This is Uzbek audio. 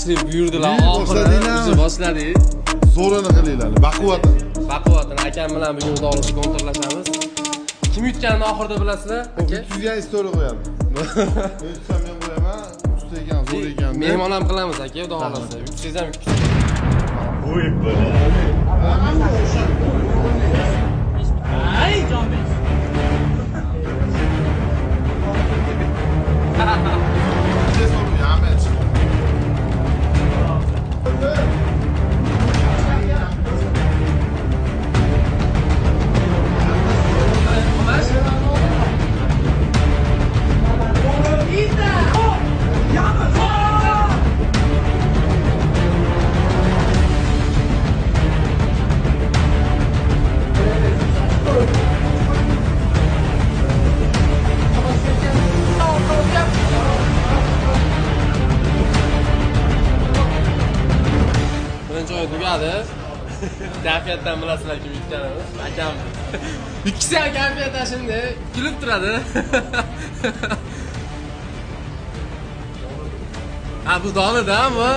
tashrif buyurdilar. Oxiri boshladik. Zo'rini qilinglar. Baquvvatini akam bilan bugun xudo xohlasa kontrollashamiz. Kim yutganini oxirida bilasizlar? Aka. 300 ga istoriya qo'yadi. Men tutsam men qo'yaman. Usta ekan, zo'r ekan. Mehmon ham qilamiz aka, xudo xohlasa. Yutsangiz ham yutasiz. O'yib bo'la. Ay, Jonbek. Joy tugadi. Kayfiyatdan bilasizlar kim yutganini. Akam. Ikkisi ham kayfiyatdan shunday kulib turadi. Ha bu donida bu.